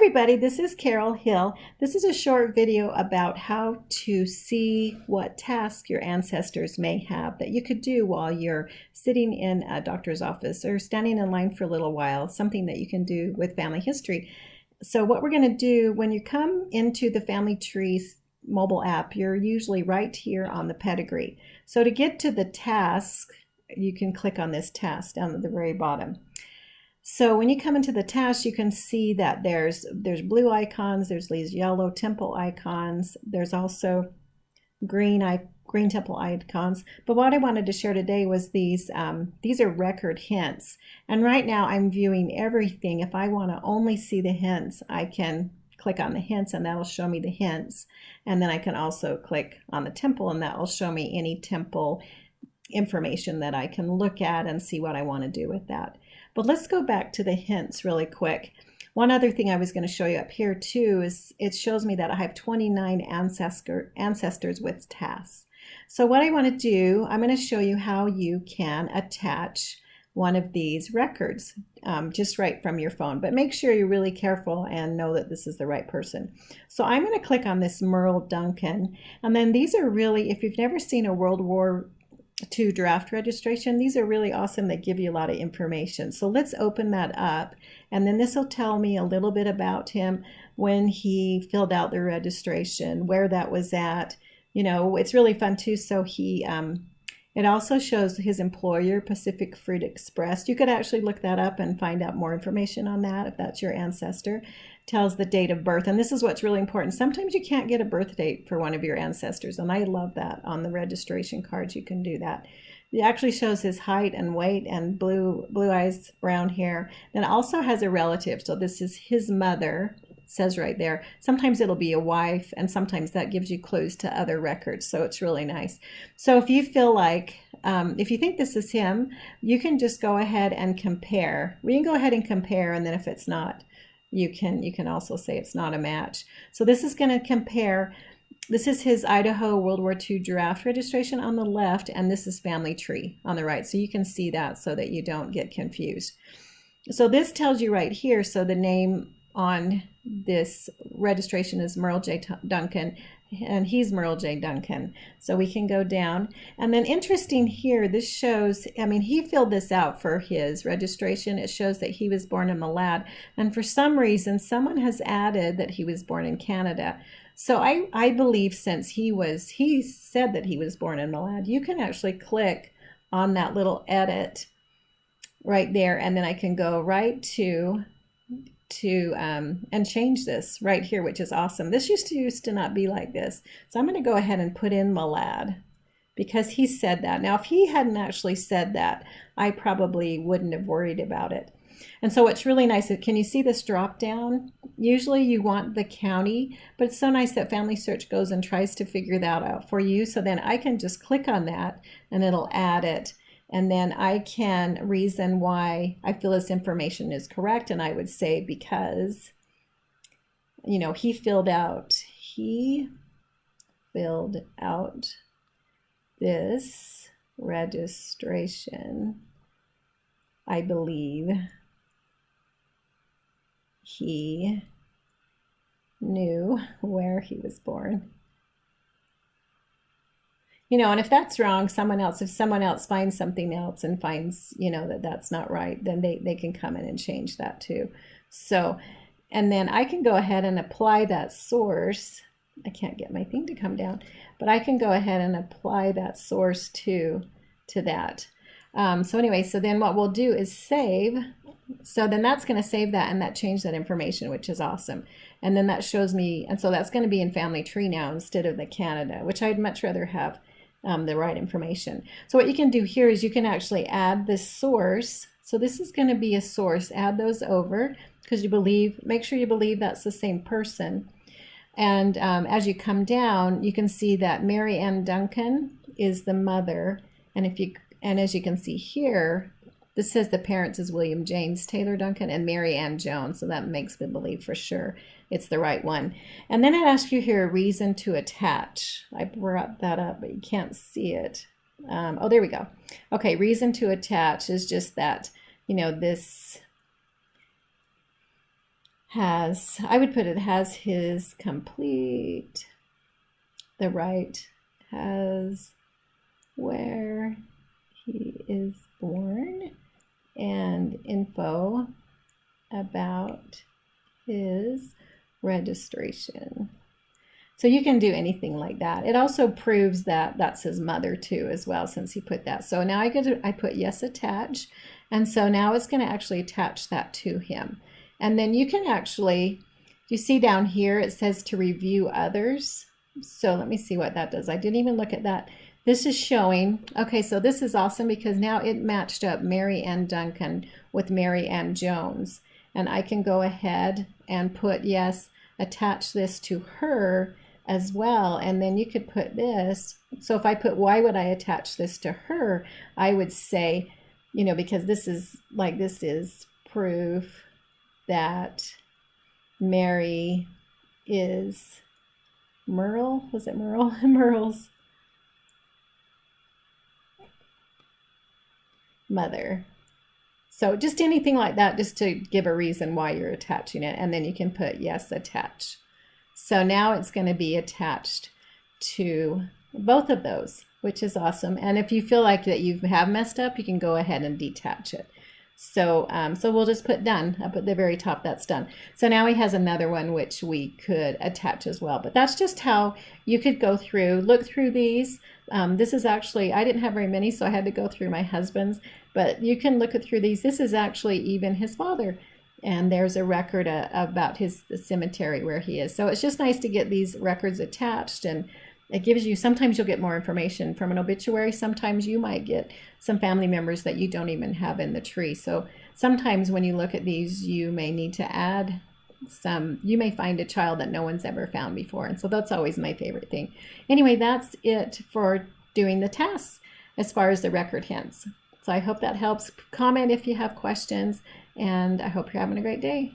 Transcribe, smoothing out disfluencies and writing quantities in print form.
everybody, this is Carol Hill. This is a short video about how to see what tasks your ancestors may have that you could do while you're sitting in a doctor's office or standing in line for a little while, something that you can do with family history. So what we're going to do when you come into the Family Tree mobile app, you're usually right here on the pedigree. So to get to the task, you can click on this task down at the very bottom. So when you come into the task, you can see that there's blue icons, there's these yellow temple icons, there's also green temple icons. But what I wanted to share today was these are record hints. And right now I'm viewing everything. If I want to only see the hints, I can click on the hints and that'll show me the hints. And then I can also click on the temple and that will show me any temple information that I can look at and see what I want to do with that. But let's go back to the hints really quick. One other thing I was going to show you up here too is it shows me that I have 29 ancestors with tasks. So what I want to do, I'm going to show you how you can attach one of these records just right from your phone. But make sure you're really careful and know that this is the right person. So I'm going to click on this Merle Duncan. And then these are really, if you've never seen a World War II draft registration, these are really awesome. They give you a lot of information. So let's open that up, and then this will tell me a little bit about him, when he filled out the registration, where that was at. You know, it's really fun too. So he it also shows his employer, Pacific Fruit Express. You could actually look that up and find out more information on that if that's your ancestor. Tells the date of birth, and this is what's really important. Sometimes you can't get a birth date for one of your ancestors, and I love that. On the registration cards you can do that. It actually shows his height and weight and blue eyes, brown hair. Then it also has a relative, so this is his mother. Says right there. Sometimes it'll be a wife, and sometimes that gives you clues to other records, so it's really nice. So if you feel like, if you think this is him, you can just go ahead and compare. We can go ahead and compare, and then if it's not, you can also say it's not a match. So this is going to compare. This is his Idaho World War II draft registration on the left, and this is Family Tree on the right. So you can see that so that you don't get confused. So this tells you right here, so the name on this registration is Merle J. Duncan, and he's Merle J. Duncan. So we can go down, and then interesting here, this shows, I mean, he filled this out for his registration. It shows that he was born in Malad, and for some reason someone has added that he was born in Canada. So I believe since he said that he was born in Malad, you can actually click on that little edit right there, and then I can go right to and change this right here, which is awesome. This used to not be like this. So I'm going to go ahead and put in Malad because he said that. Now, if he hadn't actually said that, I probably wouldn't have worried about it. And so what's really nice is, can you see this drop down? Usually you want the county, but it's so nice that FamilySearch goes and tries to figure that out for you. So then I can just click on that and it'll add it. And then I can reason why I feel this information is correct. And I would say because, you know, he filled out this registration. I believe he knew where he was born. You know, and if that's wrong, if someone else finds something else and finds, you know, that that's not right, then they can come in and change that too. So, and then I can go ahead and apply that source. I can't get my thing to come down, but I can go ahead and apply that source to that. So anyway, so then what we'll do is save. So then that's going to save that, and that changed that information, which is awesome. And then that shows me, and so that's going to be in Family Tree now instead of the Canada, which I'd much rather have the right information. So what you can do here is you can actually add this source. So this is going to be a source. Add those over because make sure you believe that's the same person. And as you come down, you can see that Mary Ann Duncan is the mother. And as you can see here, this says the parents is William James Taylor Duncan and Mary Ann Jones. So that makes me believe for sure it's the right one. And then it asks you here a reason to attach. I brought that up, but you can't see it. Oh, there we go. Okay, reason to attach is just that, you know, this has, I would put it has his complete, the right, has where he is born and info about his registration. So you can do anything like that. It also proves that that's his mother too as well, since he put that. So now I put yes attach, and so now it's going to actually attach that to him. And then you can actually, you see down here it says to review others. So let me see what that does. I didn't even look at that. This is showing, okay, so this is awesome because now it matched up Mary Ann Duncan with Mary Ann Jones. And I can go ahead and put yes, attach this to her as well. And then you could put this. So if I put why would I attach this to her, I would say, you know, because this is like, this is proof that Mary is Merle. Was it Merle? Merle's mother. So just anything like that, just to give a reason why you're attaching it. And then you can put yes, attach. So now it's going to be attached to both of those, which is awesome. And if you feel like that you have messed up, you can go ahead and detach it. So, so we'll just put done up at the very top. That's done. So now he has another one which we could attach as well. But that's just how you could go through, look through these. This is actually, I didn't have very many, so I had to go through my husband's. But you can look through these. This is actually even his father. And there's a record about the cemetery where he is. So it's just nice to get these records attached, and it gives you, sometimes you'll get more information from an obituary. Sometimes you might get some family members that you don't even have in the tree. So sometimes when you look at these, you may need to add some, you may find a child that no one's ever found before. And so that's always my favorite thing. Anyway, that's it for doing the tasks as far as the record hints. So I hope that helps. Comment if you have questions, and I hope you're having a great day.